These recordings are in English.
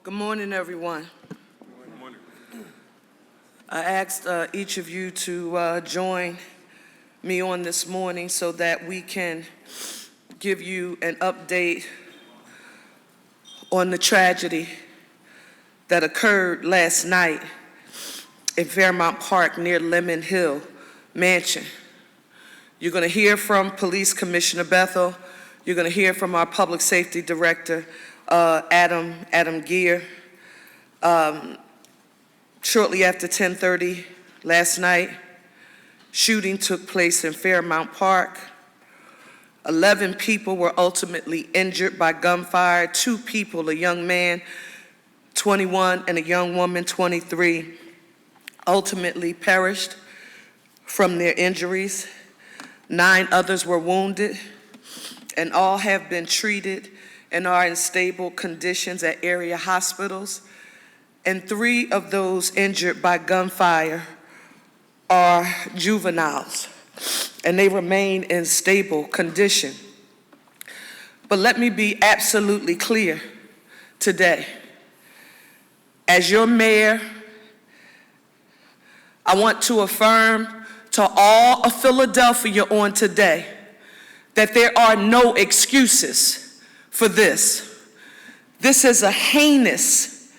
Good morning, everyone. Good morning. I asked each of you to join me on this morning so that we can give you an update on the tragedy that occurred last night in Fairmount Park near Lemon Hill Mansion. You're going to hear from Police Commissioner Bethel. You're going to hear from our Public Safety Director, Adam Gear. Shortly after 10:30 last night, shooting took place in Fairmount Park. 11 people were ultimately injured by gunfire. 2 people, a young man, 21, and a young woman, 23, ultimately perished from their injuries. 9 others were wounded, and all have been treated and are in stable conditions at area hospitals. And 3 of those injured by gunfire are juveniles, and they remain in stable condition. But let me be absolutely clear today. As your mayor, I want to affirm to all of Philadelphia on today that there are no excuses for this. This is a heinous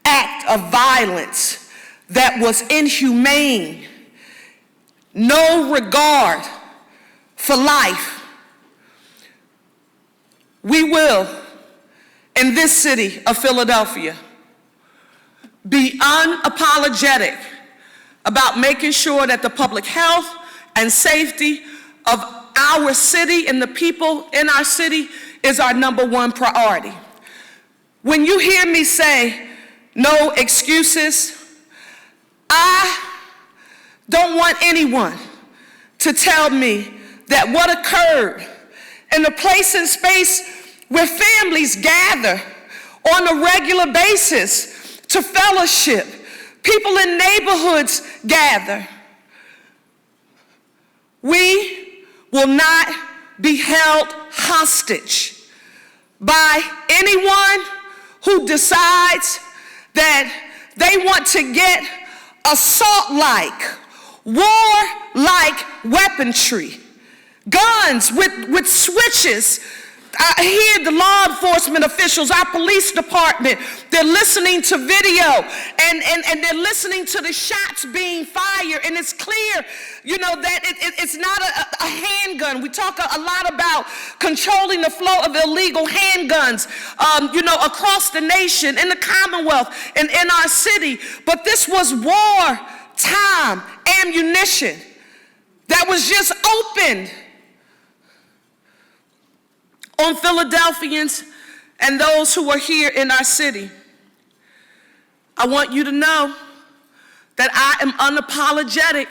act of violence that was inhumane, no regard for life. We will, in this city of Philadelphia, be unapologetic about making sure that the public health and safety of our city and the people in our city is our #1 priority. When you hear me say no excuses, I don't want anyone to tell me that what occurred in a place and space where families gather on a regular basis to fellowship, people in neighborhoods gather. We will not be held hostage by anyone who decides that they want to get assault-like, war-like weaponry, guns with switches. I hear the law enforcement officials, our police department, they're listening to video and they're listening to the shots being fired, and it's clear, that it's not a handgun. We talk a lot about controlling the flow of illegal handguns, across the nation, in the Commonwealth, and in our city. But this was wartime ammunition that was just opened on Philadelphians and those who are here in our city. I want you to know that I am unapologetic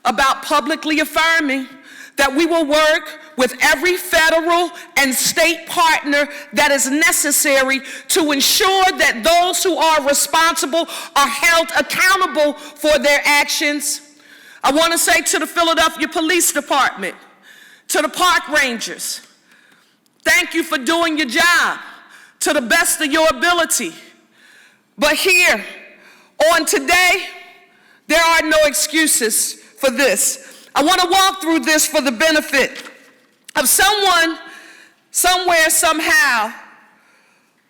about publicly affirming that we will work with every federal and state partner that is necessary to ensure that those who are responsible are held accountable for their actions. I want to say to the Philadelphia Police Department, to the park rangers, thank you for doing your job to the best of your ability. But here, on today, there are no excuses for this. I want to walk through this for the benefit of someone, somewhere, somehow,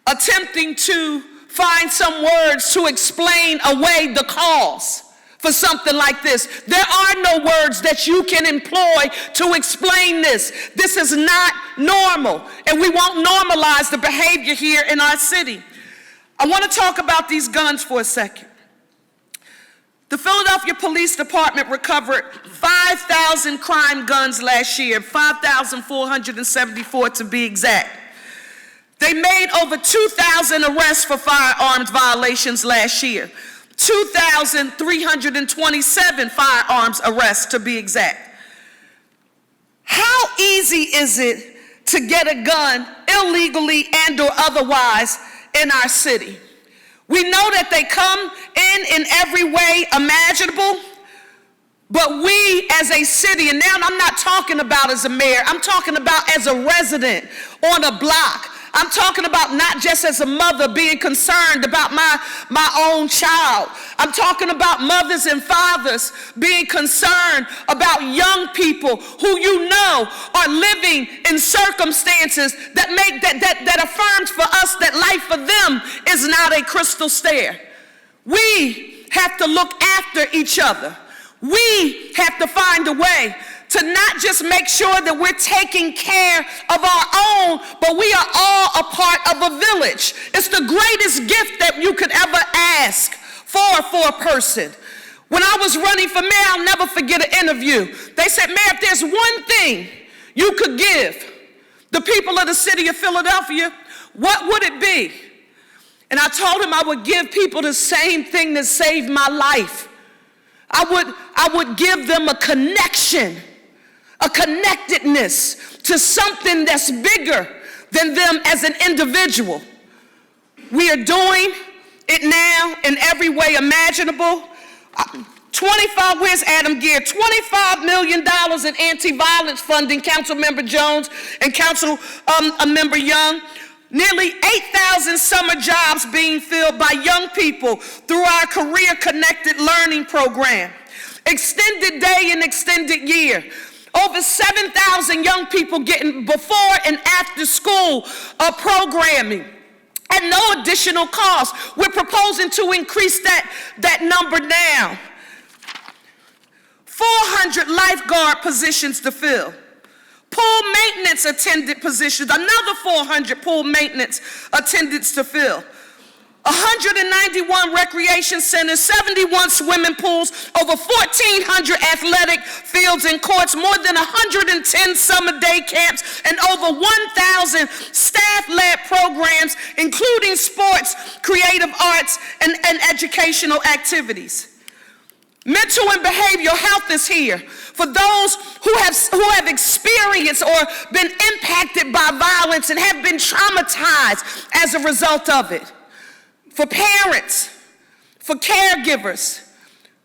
attempting to find some words to explain away the cause for something like this. There are no words that you can employ to explain this. This is not normal, and we won't normalize the behavior here in our city. I want to talk about these guns for a second. The Philadelphia Police Department recovered 5,000 crime guns last year, 5,474 to be exact. They made over 2,000 arrests for firearms violations last year. 2,327 firearms arrests to be exact. How easy is it to get a gun illegally and or otherwise in our city? We know that they come in every way imaginable, but we as a city, and now I'm not talking about as a mayor, I'm talking about as a resident on a block, I'm talking about not just as a mother being concerned about my own child. I'm talking about mothers and fathers being concerned about young people who you know are living in circumstances that affirms for us that life for them is not a crystal stair. We have to look after each other. We have to find a way to not just make sure that we're taking care of our own, but we are all a part of a village. It's the greatest gift that you could ever ask for a person. When I was running for mayor, I'll never forget an interview. They said, Mayor, if there's one thing you could give the people of the city of Philadelphia, what would it be? And I told him I would give people the same thing that saved my life. I would give them a connection, a connectedness to something that's bigger than them as an individual. We are doing it now in every way imaginable. Where's Adam Gear? $25 million in anti-violence funding, Councilmember Jones and Councilmember Young. Nearly 8,000 summer jobs being filled by young people through our Career Connected Learning Program. Extended day and extended year. Over 7,000 young people getting before and after school programming at no additional cost. We're proposing to increase that number now. 400 lifeguard positions to fill. Pool maintenance attendant positions, another 400 pool maintenance attendants to fill. 191 recreation centers, 71 swimming pools, over 1,400 athletic fields and courts, more than 110 summer day camps, and over 1,000 staff-led programs, including sports, creative arts, and educational activities. Mental and behavioral health is here for those who have experienced or been impacted by violence and have been traumatized as a result of it. For parents, for caregivers,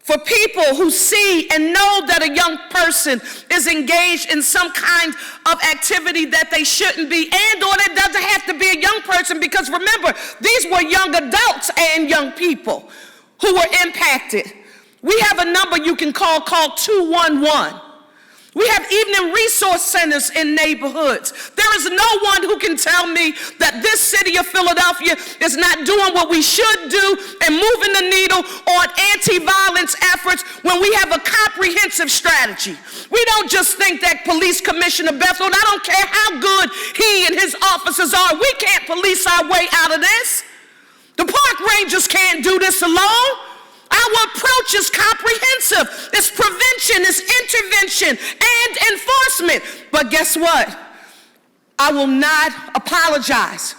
for people who see and know that a young person is engaged in some kind of activity that they shouldn't be, and or it doesn't have to be a young person, because remember, these were young adults and young people who were impacted. We have a number you can call 211. We have evening resource centers in neighborhoods. There is no one who can tell me that this city of Philadelphia is not doing what we should do and moving the needle on anti-violence efforts when we have a comprehensive strategy. We don't just think that Police Commissioner Bethel, and I don't care how good he and his officers are, we can't police our way out of this. The park rangers can't do this alone. Our approach is comprehensive. It's prevention, it's intervention, and enforcement. But guess what? I will not apologize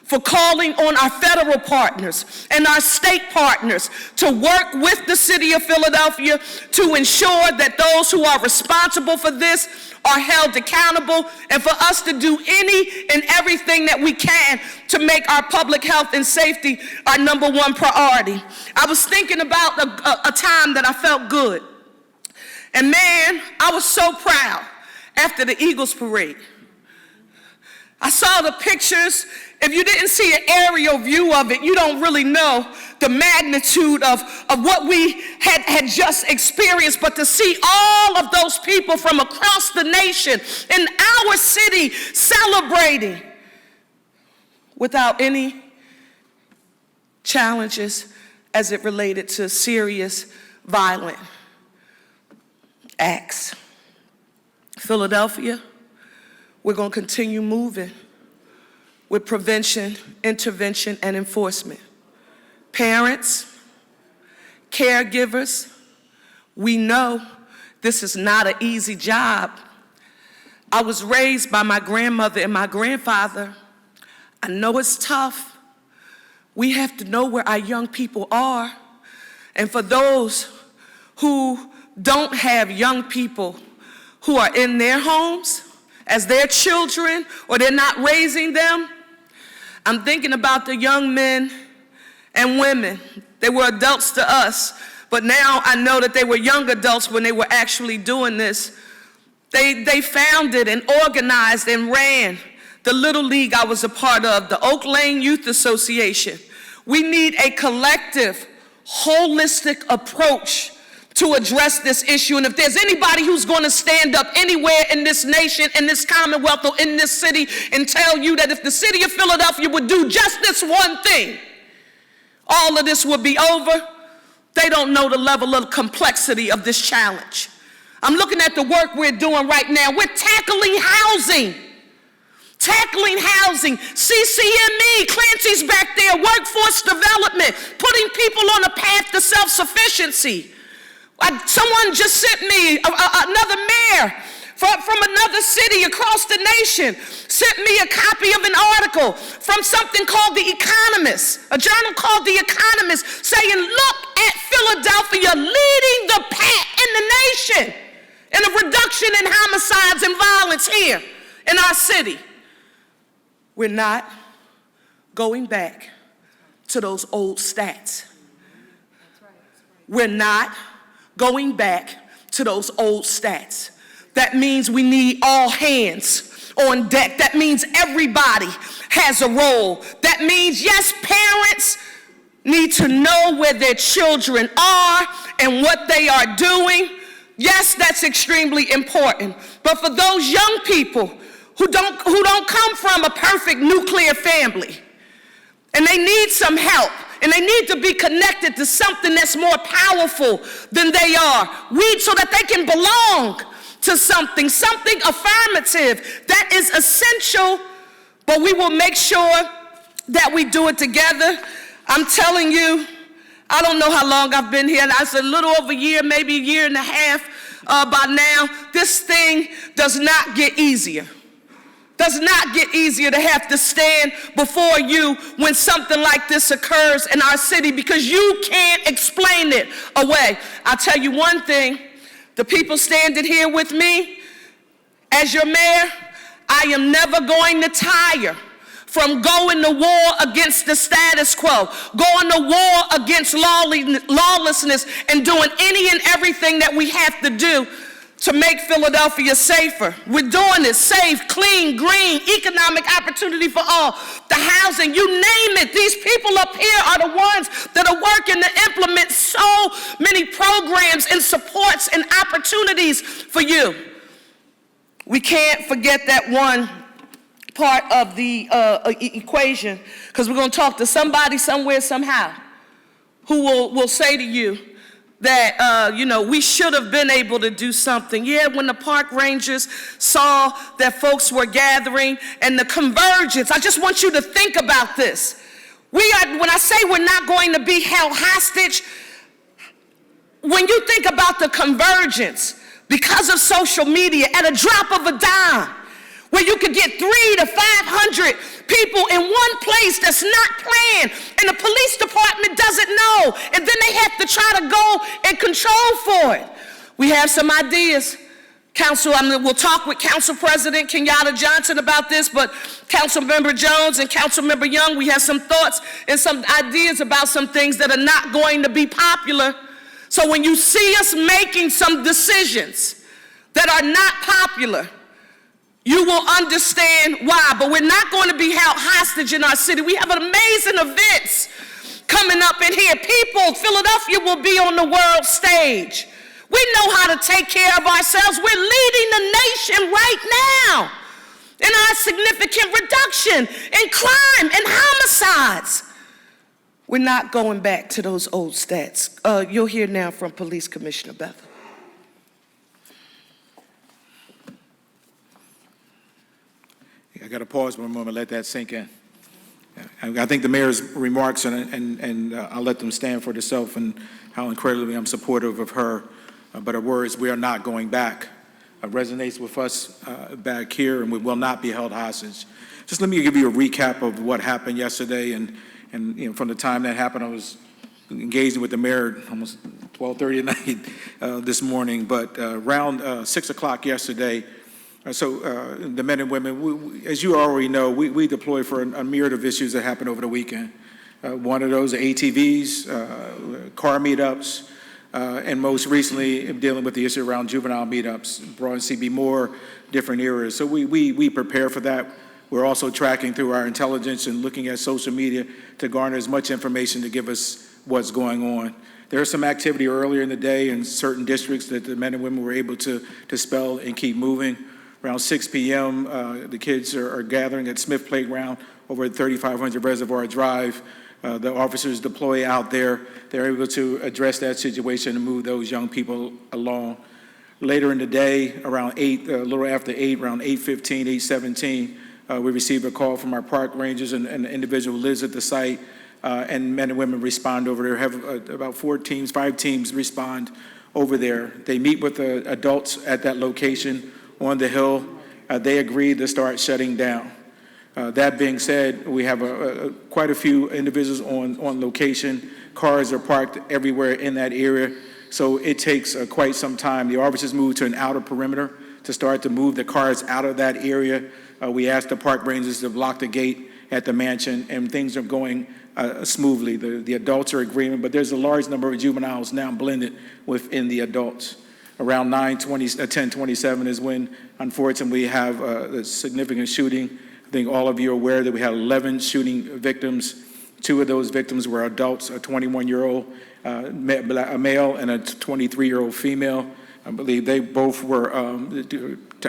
for calling on our federal partners and our state partners to work with the city of Philadelphia to ensure that those who are responsible for this are held accountable, and for us to do any and everything that we can to make our public health and safety our number one priority. I was thinking about a time that I felt good. And man, I was so proud after the Eagles parade. I saw the pictures. If you didn't see an aerial view of it, you don't really know the magnitude of what we had just experienced. But to see all of those people from across the nation in our city celebrating without any challenges as it related to serious violent acts. Philadelphia, we're going to continue moving with prevention, intervention, and enforcement. Parents, caregivers, we know this is not an easy job. I was raised by my grandmother and my grandfather. I know it's tough. We have to know where our young people are. And for those who don't have young people who are in their homes as their children, or they're not raising them, I'm thinking about the young men and women. They were adults to us, but now I know that they were young adults when they were actually doing this. They founded and organized and ran the Little League I was a part of, the Oak Lane Youth Association. We need a collective, holistic approach to address this issue. And if there's anybody who's going to stand up anywhere in this nation, in this commonwealth, or in this city and tell you that if the city of Philadelphia would do just this one thing, all of this would be over, they don't know the level of complexity of this challenge. I'm looking at the work we're doing right now. We're tackling housing. CCME, Clancy's back there, workforce development, putting people on a path to self-sufficiency. Someone just sent me, another mayor from another city across the nation, sent me a copy of an article from something called The Economist, a journal called The Economist, saying, look at Philadelphia leading the pack in the nation in a reduction in homicides and violence here in our city. We're not going back to those old stats. We're not going back to those old stats. That means we need all hands on deck. That means everybody has a role. That means, yes, parents need to know where their children are and what they are doing. Yes, that's extremely important. But for those young people who don't come from a perfect nuclear family, and they need some help, and they need to be connected to something that's more powerful than they are, so that they can belong to something affirmative that is essential, but we will make sure that we do it together. I'm telling you, I don't know how long I've been here, and I said a little over a year, maybe a year and a half by now. This thing does not get easier. Does not get easier to have to stand before you when something like this occurs in our city, because you can't explain it away. I'll tell you one thing, the people standing here with me, as your mayor, I am never going to tire from going to war against the status quo, going to war against lawlessness, and doing any and everything that we have to do to make Philadelphia safer. We're doing this: safe, clean, green, economic opportunity for all, the housing, you name it. These people up here are the ones that are working to implement so many programs and supports and opportunities for you. We can't forget that one part of the equation, because we're going to talk to somebody somewhere somehow who will say to you that, we should have been able to do something. Yeah, when the park rangers saw that folks were gathering and the convergence, I just want you to think about this. When I say we're not going to be held hostage, when you think about the convergence because of social media at a drop of a dime, where you could get 300 to 500 people in one place that's not planned, and the police department doesn't know, and then they have to try to go and control for it. We have some ideas. We'll talk with Council President Kenyatta Johnson about this, but Councilmember Jones and Councilmember Young, we have some thoughts and some ideas about some things that are not going to be popular. So when you see us making some decisions that are not popular, you will understand why. But we're not going to be held hostage in our city. We have amazing events coming up in here. Philadelphia will be on the world stage. We know how to take care of ourselves. We're leading the nation right now in our significant reduction in crime and homicides. We're not going back to those old stats. You'll hear now from Police Commissioner Bethel. I got to pause for a moment, let that sink in. I think the mayor's remarks, and I'll let them stand for themselves, and how incredibly I'm supportive of her, but her words, "we are not going back," resonates with us back here, and we will not be held hostage. Just let me give you a recap of what happened yesterday, and from the time that happened, I was engaging with the mayor almost 12:30 at night this morning, but around 6 o'clock yesterday. The men and women, as you already know, we deploy for a myriad of issues that happened over the weekend. One of those are ATVs, car meetups, and most recently dealing with the issue around juvenile meetups, Broad and CB Moore, different areas. So we prepare for that We're also tracking through our intelligence and looking at social media to garner as much information to give us what's going on. There is some activity earlier in the day in certain districts that the men and women were able to dispel and keep moving. Around 6 p.m., the kids are gathering at Smith Playground over at 3500 Reservoir Drive. The officers deploy out there. They're able to address that situation and move those young people along. Later in the day, around 8, a little after 8, around 8:15, 8:17, we received a call from our park rangers and the individual who lives at the site, and men and women respond over there. Have about 5 teams respond over there. They meet with the adults at that location on the hill. They agreed to start shutting down. That being said, we have quite a few individuals on location. Cars are parked everywhere in that area, so it takes quite some time. The officers moved to an outer perimeter to start to move the cars out of that area. We asked the park rangers to block the gate at the mansion, and things are going smoothly. The adults are agreeing, but there's a large number of juveniles now blended within the adults. Around 10:27 is when, unfortunately, we have a significant shooting. I think all of you are aware that we had 11 shooting victims. 2 of those victims were adults, a 21-year-old male and a 23-year-old female. I believe they both were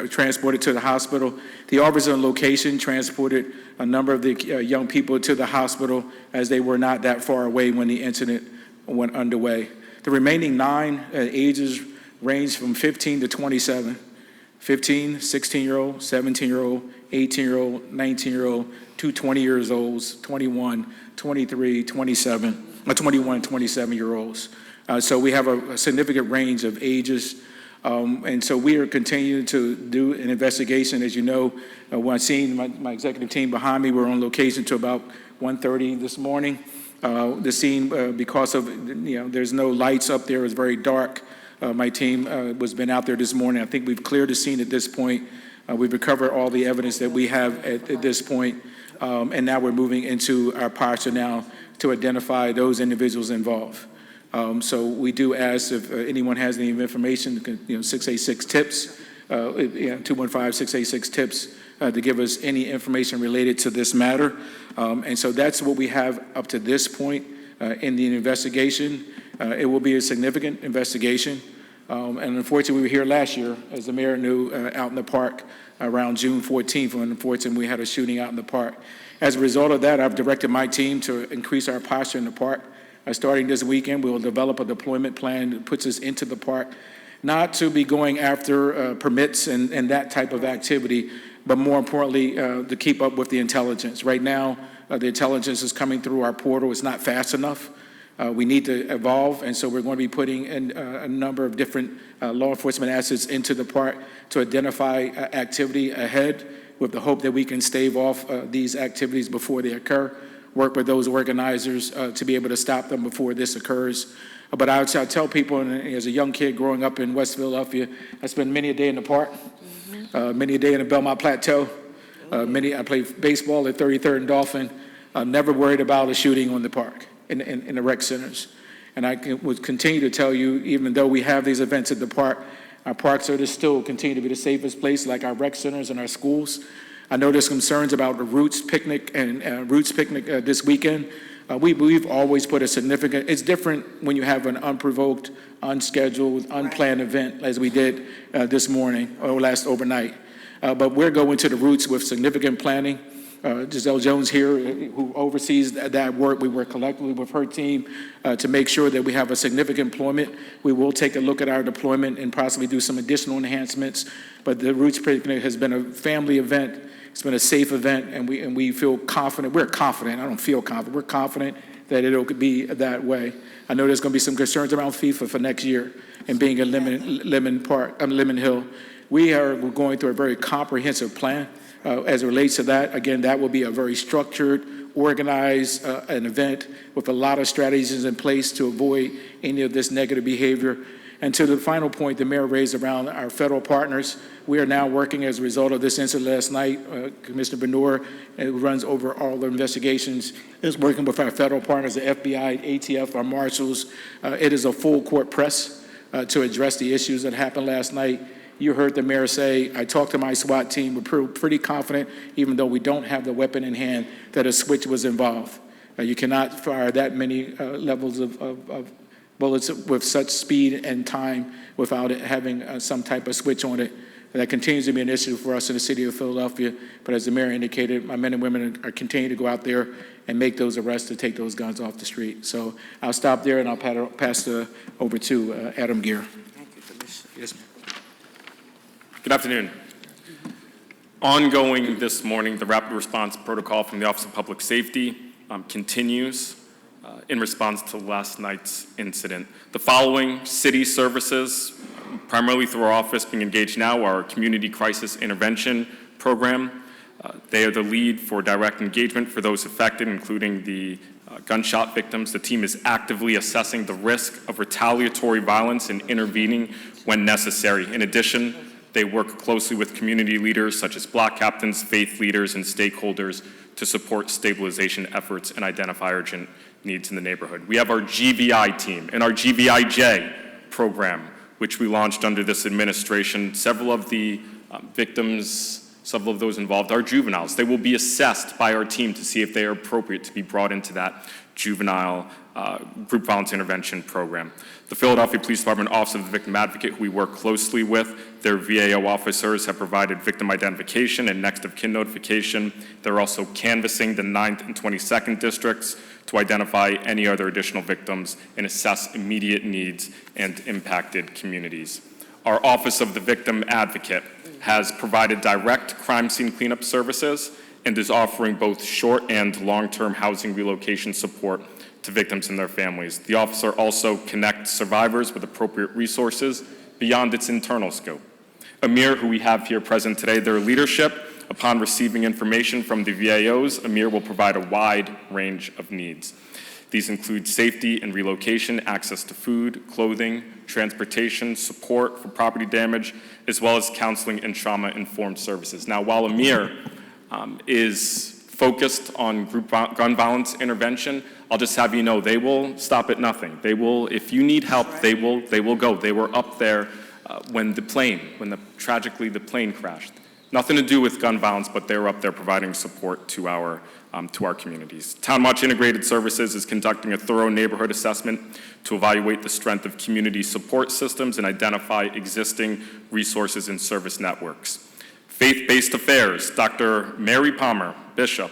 transported to the hospital. The officer on location transported a number of the young people to the hospital as they were not that far away when the incident went underway. The remaining 9 ages range from 15 to 27. 15, 16-year-old, 17-year-old, 18-year-old, 19-year-old, 2 20 years olds, 21, 23, 27, 21, 27-year-olds. So we have a significant range of ages. And so we are continuing to do an investigation. As you know, when I seen my executive team behind me, we're on location to about 1:30 this morning. The scene, because of, there's no lights up there, it's very dark. My team has been out there this morning. I think we've cleared the scene at this point. We've recovered all the evidence that we have at this point. And now we're moving into our posture now to identify those individuals involved. So we do ask if anyone has any information, 686-TIPS, 215-686-TIPS, to give us any information related to this matter. And so that's what we have up to this point in the investigation. It will be a significant investigation. And unfortunately, we were here last year, as the mayor knew, out in the park around June 14th, when unfortunately we had a shooting out in the park. As a result of that, I've directed my team to increase our posture in the park. Starting this weekend, we will develop a deployment plan that puts us into the park, not to be going after permits and that type of activity, but more importantly, to keep up with the intelligence. Right now, the intelligence is coming through our portal. It's not fast enough. We need to evolve, and so we're going to be putting in a number of different law enforcement assets into the park to identify activity ahead with the hope that we can stave off these activities before they occur, work with those organizers to be able to stop them before this occurs. But I tell people, and as a young kid growing up in West Philadelphia, I spent many a day in the park, many a day in the Belmont Plateau. I played baseball at 33rd and Dolphin. Never worried about a shooting on the park, in the rec centers. And I would continue to tell you, even though we have these events at the park, our parks are to still continue to be the safest place, like our rec centers and our schools. I know there's concerns about the Roots Picnic and Roots Picnic this weekend. We've always put a significant, it's different when you have an unprovoked, unscheduled, unplanned event, as we did this morning or last overnight. But we're going to the Roots with significant planning. Giselle Jones here, who oversees that work, we work collectively with her team to make sure that we have a significant deployment. We will take a look at our deployment and possibly do some additional enhancements. But the Roots Picnic has been a family event. It's been a safe event, and we feel confident. We're confident. I don't feel confident. We're confident that it'll be that way. I know there's going to be some concerns around FIFA for next year and being at Lemon Hill. We're going through a very comprehensive plan. As it relates to that, again, that will be a very structured, organized an event with a lot of strategies in place to avoid any of this negative behavior. And to the final point the mayor raised around our federal partners, we are now working as a result of this incident last night. Commissioner Benor, who runs over all the investigations, is working with our federal partners, the FBI, ATF, our marshals. It is a full court press to address the issues that happened last night. You heard the mayor say, I talked to my SWAT team, we're pretty confident, even though we don't have the weapon in hand, that a switch was involved. You cannot fire that many levels of bullets with such speed and time without it having some type of switch on it. And that continues to be an issue for us in the city of Philadelphia. But as the mayor indicated, my men and women are continuing to go out there and make those arrests to take those guns off the street. So I'll stop there and I'll pass over to Adam Gear. Thank you, Commissioner. Yes, ma'am. Good afternoon. Ongoing this morning, the rapid response protocol from the Office of Public Safety continues in response to last night's incident. The following city services, primarily through our office being engaged now, are our Community Crisis Intervention Program. They are the lead for direct engagement for those affected, including the gunshot victims. The team is actively assessing the risk of retaliatory violence and intervening when necessary. In addition, they work closely with community leaders such as block captains, faith leaders, and stakeholders to support stabilization efforts and identify urgent needs in the neighborhood. We have our GVI team and our GVIJ program, which we launched under this administration. Several of the victims, several of those involved are juveniles. They will be assessed by our team to see if they are appropriate to be brought into that juvenile group violence intervention program. The Philadelphia Police Department Office of the Victim Advocate, who we work closely with, their VAO officers have provided victim identification and next of kin notification. They're also canvassing the 9th and 22nd districts to identify any other additional victims and assess immediate needs and impacted communities. Our Office of the Victim Advocate has provided direct crime scene cleanup services and is offering both short and long-term housing relocation support to victims and their families. The officer also connects survivors with appropriate resources beyond its internal scope. Amir, who we have here present today, their leadership, upon receiving information from the VAOs, Amir will provide a wide range of needs. These include safety and relocation, access to food, clothing, transportation, support for property damage, as well as counseling and trauma-informed services. Now, while Amir is focused on gun violence intervention, I'll just have you know they will stop at nothing. They will, if you need help, they will go. They were up there when tragically the plane crashed. Nothing to do with gun violence, but they were up there providing support to our communities. Town Watch Integrated Services is conducting a thorough neighborhood assessment to evaluate the strength of community support systems and identify existing resources and service networks. Faith-Based Affairs, Dr. Mary Palmer, Bishop,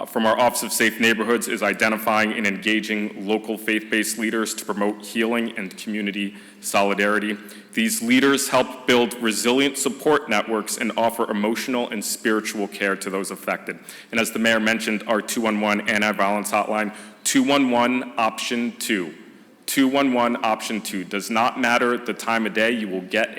from our Office of Safe Neighborhoods, is identifying and engaging local faith-based leaders to promote healing and community solidarity. These leaders help build resilient support networks and offer emotional and spiritual care to those affected. And as the mayor mentioned, our 211 anti-violence hotline, 211 option 2. 211 option 2. Does not matter the time of day, you will get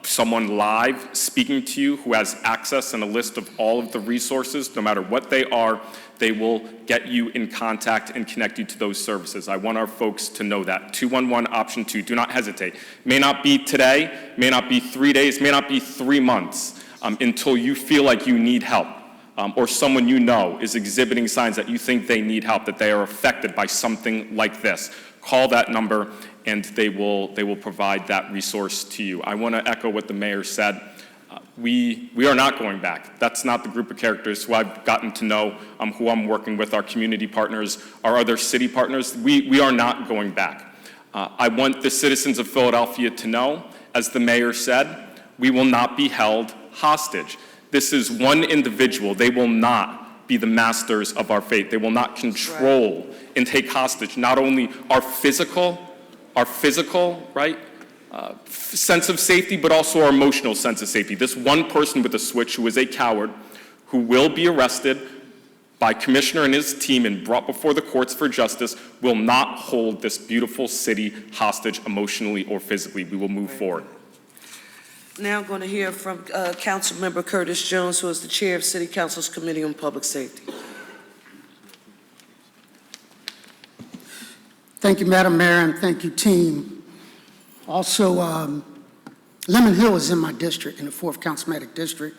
someone live speaking to you who has access and a list of all of the resources. No matter what they are, they will get you in contact and connect you to those services. I want our folks to know that. 211 option 2, do not hesitate. May not be today, may not be 3 days, may not be 3 months until you feel like you need help. Or someone you know is exhibiting signs that you think they need help, that they are affected by something like this. Call that number and they will provide that resource to you. I want to echo what the mayor said. We are not going back. That's not the group of characters who I've gotten to know, who I'm working with, our community partners, our other city partners. We are not going back. I want the citizens of Philadelphia to know, as the mayor said, we will not be held hostage. This is one individual. They will not be the masters of our fate. They will not control and take hostage not only our physical, right, sense of safety, but also our emotional sense of safety. This one person with a switch who is a coward, who will be arrested by Commissioner and his team and brought before the courts for justice, will not hold this beautiful city hostage emotionally or physically. We will move forward. Now I'm going to hear from Councilmember Curtis Jones, who is the chair of City Council's Committee on Public Safety. Thank you, Madam Mayor, and thank you, team. Also, Lemon Hill is in my district, in the 4th Councilmanic District.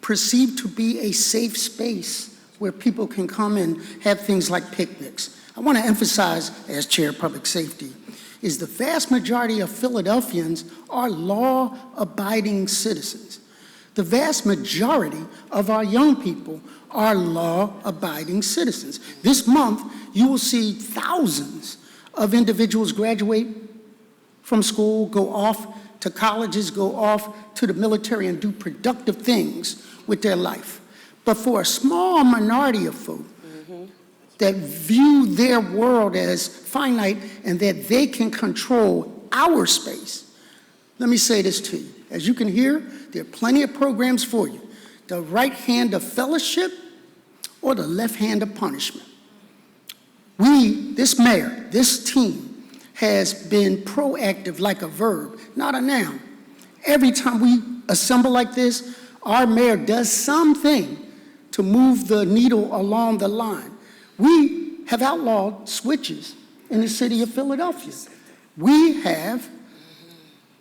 Perceived to be a safe space where people can come and have things like picnics. I want to emphasize, as Chair of Public Safety, is the vast majority of Philadelphians are law-abiding citizens. The vast majority of our young people are law-abiding citizens. This month, you will see thousands of individuals graduate from school, go off to colleges, go off to the military, and do productive things with their life. But for a small minority of folk that view their world as finite and that they can control our space, let me say this to you. As you can hear, there are plenty of programs for you. The right hand of fellowship or the left hand of punishment. We, this mayor, this team, has been proactive like a verb, not a noun. Every time we assemble like this, our mayor does something to move the needle along the line. We have outlawed switches in the city of Philadelphia. We have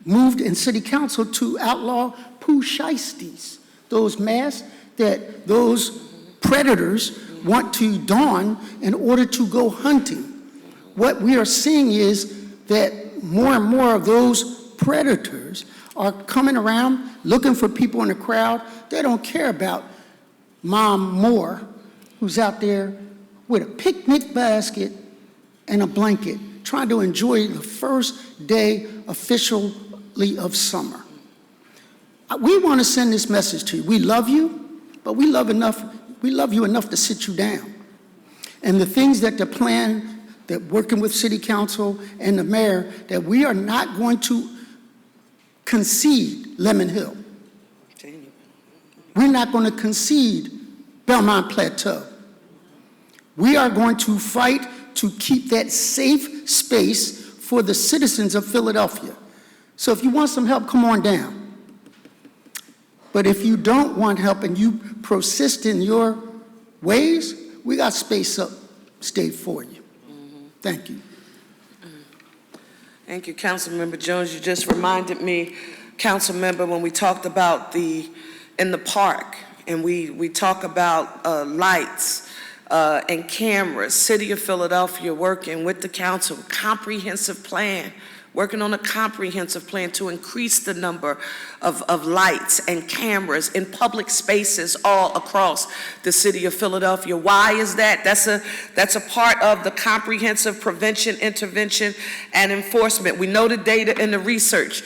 moved in city council to outlaw poo shiesties, those masks that those predators want to don in order to go hunting. What we are seeing is that more and more of those predators are coming around looking for people in the crowd. They don't care about Mom Moore, who's out there with a picnic basket and a blanket, trying to enjoy the first day officially of summer. We want to send this message to you. We love you, but we love you enough to sit you down. And the things that the plan, that working with city council and the mayor, that we are not going to concede Lemon Hill. We're not going to concede Belmont Plateau. We are going to fight to keep that safe space for the citizens of Philadelphia. So if you want some help, come on down. But if you don't want help and you persist in your ways, we got space up state for you. Thank you. Thank you, Councilmember Jones. You just reminded me, Councilmember, when we talked about in the park, and we talk about lights and cameras, City of Philadelphia working with the council, comprehensive plan, working on a comprehensive plan to increase the number of lights and cameras in public spaces all across the city of Philadelphia. Why is that? That's a part of the comprehensive prevention, intervention, and enforcement. We know the data in the research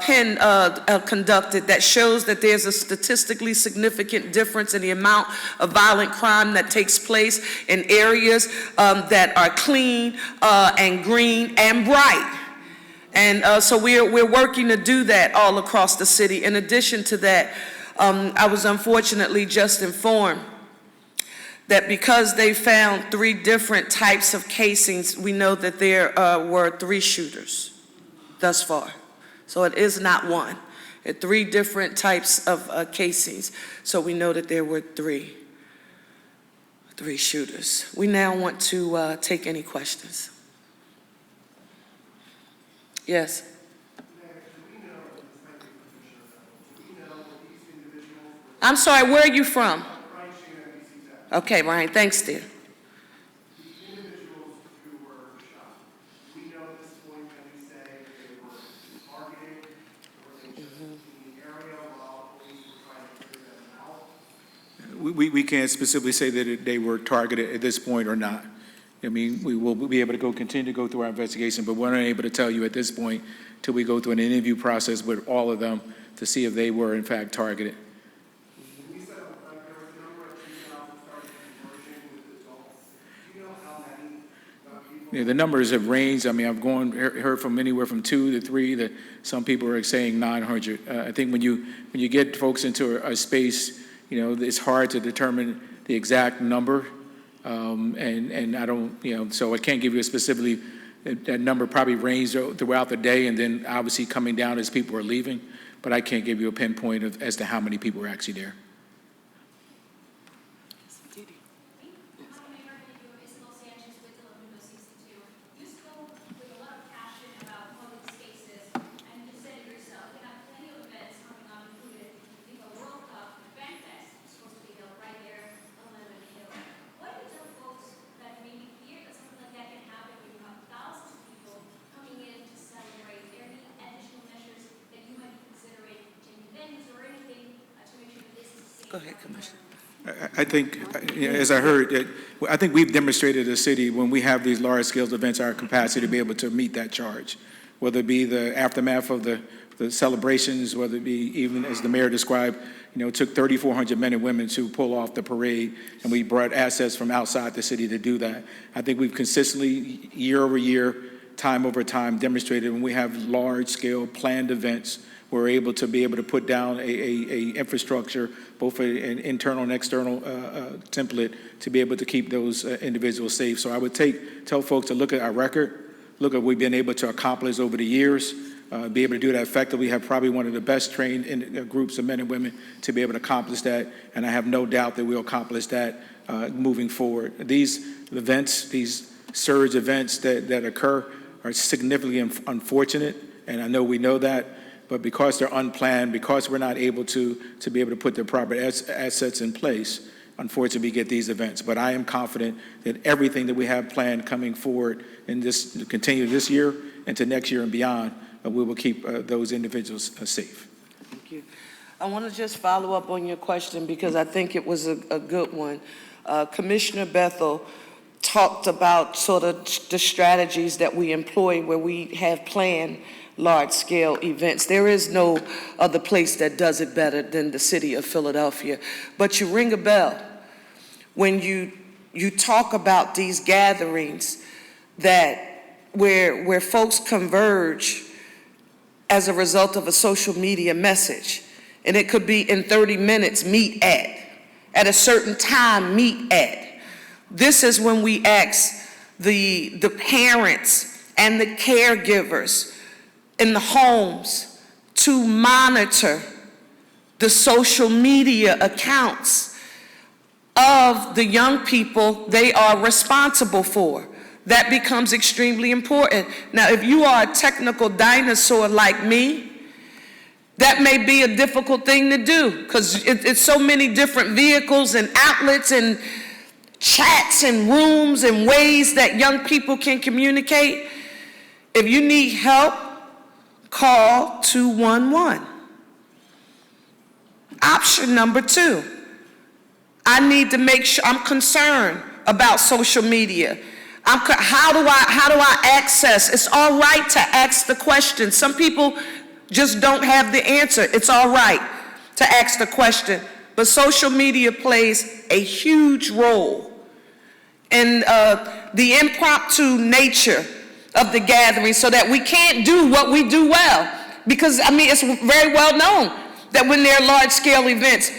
Penn conducted that shows that there's a statistically significant difference in the amount of violent crime that takes place in areas that are clean and green and bright. And so we're working to do that all across the city. In addition to that, I was unfortunately just informed that because they found 3 different types of casings, we know that there were 3 shooters thus far. So it is not one. There are 3 different types of casings. So we know that there were 3 shooters. We now want to take any questions. Yes. I'm sorry, where are you from? Okay, Ryan, thanks, dear. The individuals who were shot, we know at this point, can we say they were targeted, or were they just in the area while police were trying to figure them out? We can't specifically say that they were targeted at this point or not. I mean, we will be able to continue to go through our investigation, but we're not able to tell you at this point till we go through an interview process with all of them to see if they were in fact targeted. You said there was a number of juveniles who started conversion with adults. Do you know how many people? Yeah, the numbers have ranged. I mean, I've heard from anywhere from 2 to 3. That some people are saying 900. I think when you get folks into a space, you know, it's hard to determine the exact number. And I don't, you know, so I can't give you a specifically, that number probably ranged throughout the day and then obviously coming down as people are leaving, but I can't give you a pinpoint as to how many people were actually there. Go ahead, Commissioner. I think, as I heard, I think we've demonstrated as a city when we have these large-scale events, our capacity to be able to meet that charge, whether it be the aftermath of the celebrations, whether it be even as the mayor described, it took 3,400 men and women to pull off the parade, and we brought assets from outside the city to do that. I think we've consistently, year over year, time over time, demonstrated when we have large-scale planned events, we're able to put down a infrastructure, both an internal and external template, to be able to keep those individuals safe. So I would tell folks to look at our record, look at what we've been able to accomplish over the years, be able to do that effectively. We have probably one of the best trained groups of men and women to be able to accomplish that, and I have no doubt that we'll accomplish that moving forward. These events, these surge events that occur are significantly unfortunate, and I know we know that, but because they're unplanned, because we're not able to be able to put the proper assets in place, unfortunately we get these events. But I am confident that everything that we have planned coming forward in this, continue this year and to next year and beyond, we will keep those individuals safe. Thank you. I want to just follow up on your question because I think it was a good one. Commissioner Bethel talked about sort of the strategies that we employ where we have planned large-scale events. There is no other place that does it better than the city of Philadelphia. But you ring a bell when you talk about these gatherings that where folks converge as a result of a social media message. And it could be in 30 minutes, meet at a certain time, meet at. This is when we ask the parents and the caregivers in the homes to monitor the social media accounts of the young people they are responsible for. That becomes extremely important. Now, if you are a technical dinosaur like me, that may be a difficult thing to do because it's so many different vehicles and outlets and chats and rooms and ways that young people can communicate. If you need help, call 211. Option number 2, I need to make sure I'm concerned about social media. How do I access? It's all right to ask the question. Some people just don't have the answer. It's all right to ask the question. But social media plays a huge role in the impromptu nature of the gathering so that we can't do what we do well. Because, I mean, it's very well known that when there are large-scale events,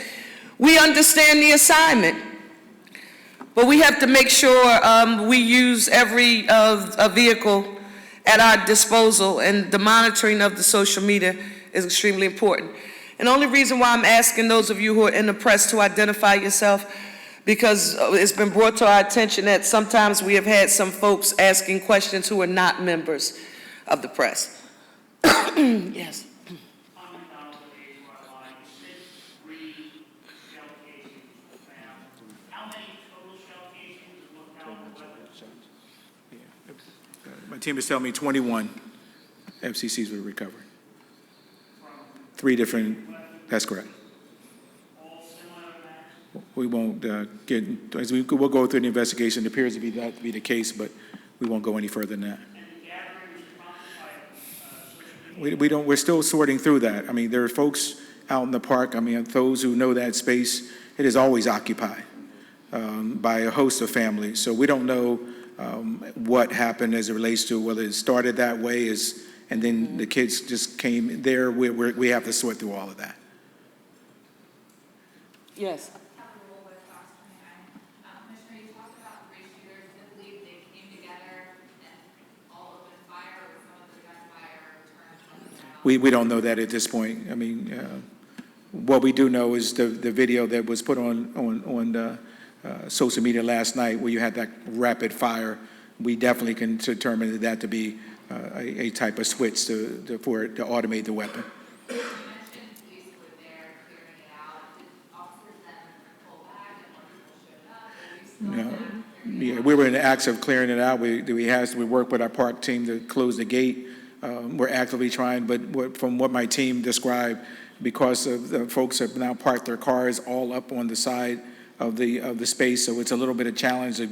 we understand the assignment. But we have to make sure we use every vehicle at our disposal, and the monitoring of the social media is extremely important. And the only reason why I'm asking those of you who are in the press to identify yourself, because it's been brought to our attention that sometimes we have had some folks asking questions who are not members of the press. Yes. My team is telling me 21 FCCs were recovered. 3 different, that's correct. We won't we'll go through the investigation. It appears to be that to be the case, but we won't go any further than that. We're still sorting through that. I mean, there are folks out in the park, I mean, those who know that space, it is always occupied by a host of families. So we don't know what happened as it relates to whether it started that way and then the kids just came there. We have to sort through all of that. Yes. Commissioner, you talked about 3 shooters. I believe they came together and all opened fire, or some of the gunfire turned. We don't know that at this point. I mean, what we do know is the video that was put on social media last night, where you had that rapid fire. We definitely can determine that to be a type of switch to automate the weapon. You mentioned police were there clearing it out. Did officers then pull back and more people showed up? Or are you still Yeah, we were in the acts of clearing it out. We worked with our park team to close the gate. We're actively trying, but from what my team described, because of the folks have now parked their cars all up on the side of the space, so it's a little bit of challenge of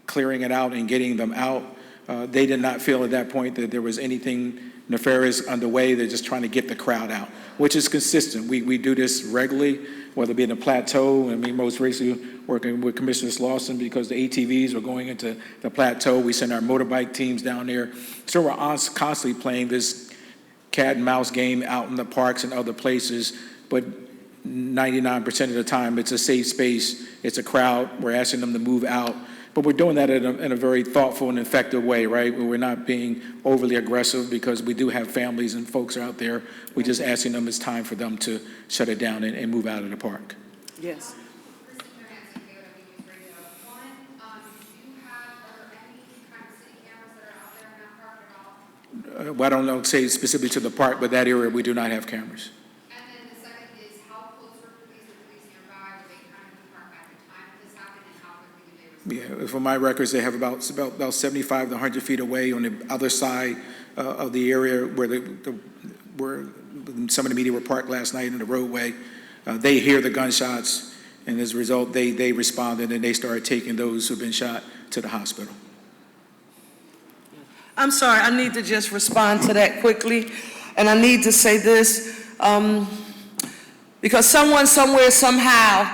clearing it out and getting them out. They did not feel at that point that there was anything nefarious underway. They're just trying to get the crowd out, which is consistent. We do this regularly, whether it be in the plateau. I mean, most recently working with Commissioner Lawson because the ATVs were going into the plateau. We send our motorbike teams down there. So we're constantly playing this cat and mouse game out in the parks and other places, but 99% of the time it's a safe space, it's a crowd, we're asking them to move out, but we're doing that in a very thoughtful and effective way, right? We're not being overly aggressive because we do have families and folks out there. We're just asking them it's time for them to shut it down and move out of the park. Yes. Well, I don't know, say specifically to the park, but that area we do not have cameras. And then the second is, how close were police nearby? Were they kind of in the park at the time this happened, and how quickly did they respond? Yeah, from my records, they have about 75 to 100 feet away on the other side of the area where some of the media were parked last night in the roadway. They hear the gunshots, and as a result, they responded and they started taking those who've been shot to the hospital. I'm sorry, I need to just respond to that quickly, and I need to say this, because someone somewhere somehow,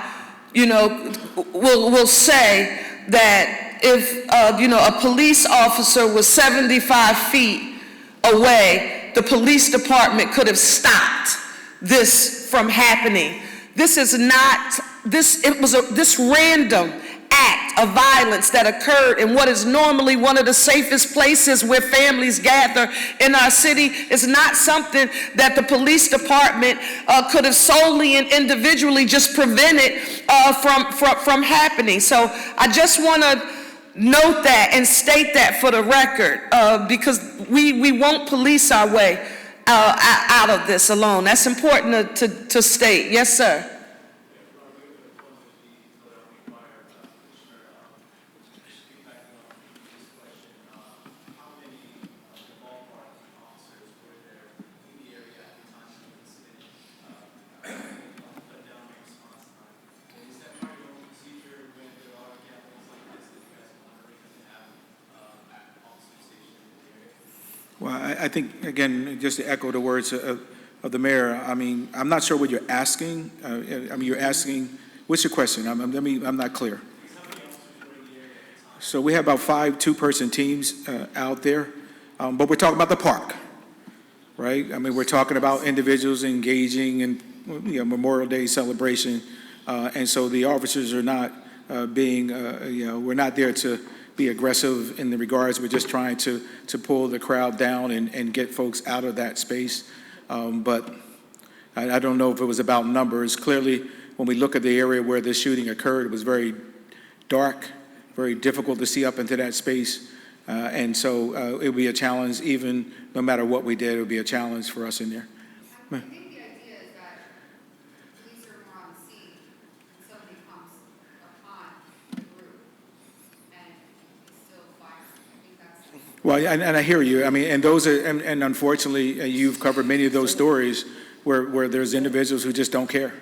will say that if, a police officer was 75 feet away, the police department could have stopped this from happening. This is not, it was this random act of violence that occurred in what is normally one of the safest places where families gather in our city is not something that the police department could have solely and individually just prevented from happening. So I just want to note that and state that for the record, because we won't police our way out of this alone. That's important to state. Yes, sir. Well, I think, again, just to echo the words of the mayor, I mean, I'm not sure what you're asking. You're asking, what's your question? I'm not clear. So we have about 5 two-person teams out there, but we're talking about the park, right? I mean, we're talking about individuals engaging in Memorial Day celebration, and so the officers are not we're not there to be aggressive in the regards. We're just trying to pull the crowd down and get folks out of that space. But I don't know if it was about numbers. Clearly, when we look at the area where the shooting occurred, it was very dark, very difficult to see up into that space. And so it would be a challenge, even no matter what we did, it would be a challenge for us in there. I think the idea is that police are more on the scene when somebody comes upon the group and it's still fire. I think that's. Well, and I hear you. I mean, and those are, and unfortunately, you've covered many of those stories where there's individuals who just don't care,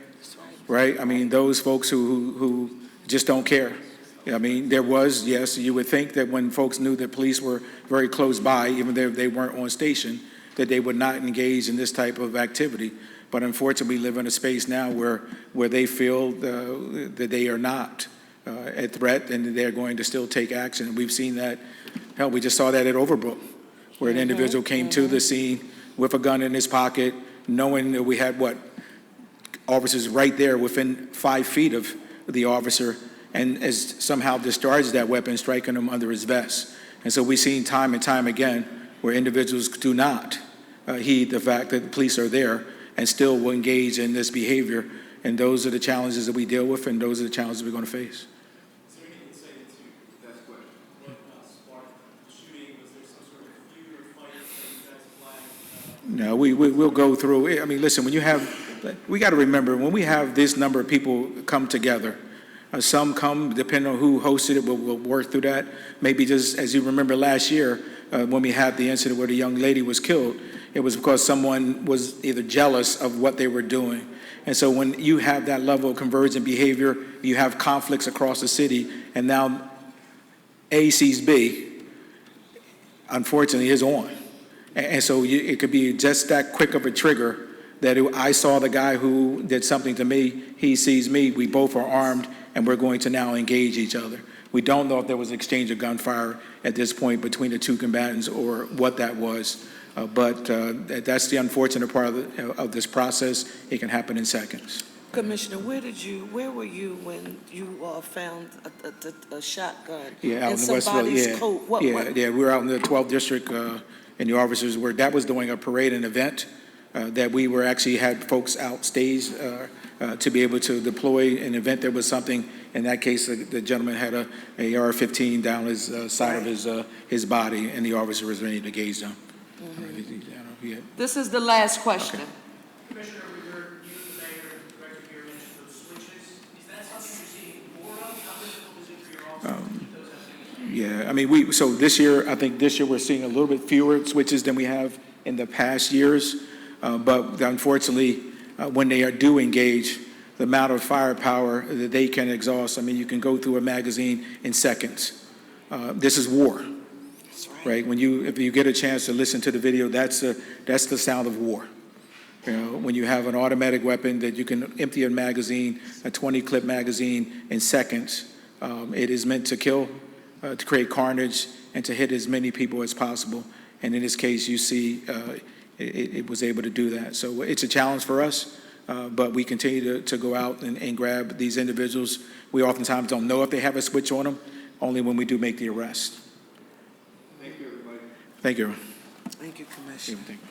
right? I mean, those folks who just don't care. I mean, there was, yes, you would think that when folks knew that police were very close by, even if they weren't on station, that they would not engage in this type of activity. But unfortunately, we live in a space now where they feel that they are not a threat and they're going to still take action. And we've seen that. Hell, we just saw that at Overbrook, where an individual came to the scene with a gun in his pocket, knowing that we had officers right there within 5 feet of the officer, and has somehow discharged that weapon, striking him under his vest. And so we've seen time and time again where individuals do not heed the fact that the police are there and still will engage in this behavior. And those are the challenges that we deal with, and those are the challenges we're going to face. Is there any insight into that question? What sparked the shooting? Was there some sort of feud or fight that you guys flagged? No, we'll go through. I mean, listen, we got to remember, when we have this number of people come together, Some come, depending on who hosted it, we'll work through that. Maybe just, as you remember last year, when we had the incident where the young lady was killed, it was because someone was either jealous of what they were doing. And so when you have that level of convergent behavior, you have conflicts across the city, and now A sees B, unfortunately, is on. And so it could be just that quick of a trigger that I saw the guy who did something to me, he sees me, we both are armed, and we're going to now engage each other. We don't know if there was an exchange of gunfire at this point between the two combatants or what that was, but that's the unfortunate part of this process. It can happen in seconds. Commissioner, where were you when you found a shotgun Yeah, out in in the Westville, somebody's coat? we were out in the 12th district, and the officers were, that was doing a parade and event, that we were actually had folks out stage to be able to deploy an event. There was something, in that case, the gentleman had a AR-15 down his side of his body, and the officer was ready to engage them. This is the last question. Commissioner, we heard you, the mayor, and the director here mention those switches. Is that something you're seeing more of? How difficult is it for your officers to keep those out? Yeah, I mean, so this year, I think this year we're seeing a little bit fewer switches than we have in the past years. But unfortunately, when they do engage, the amount of firepower that they can exhaust, I mean, you can go through a magazine in seconds. This is war, right? If you get a chance to listen to the video, that's the sound of war. You know, when you have an automatic weapon that you can empty a magazine, a 20-clip magazine in seconds, it is meant to kill, to create carnage, and to hit as many people as possible. And in this case, you see it was able to do that. So it's a challenge for us, but we continue to go out and grab these individuals. We oftentimes don't know if they have a switch on them, only when we do make the arrest. Thank you, everybody. Thank you. Thank you, Commissioner. Thank you.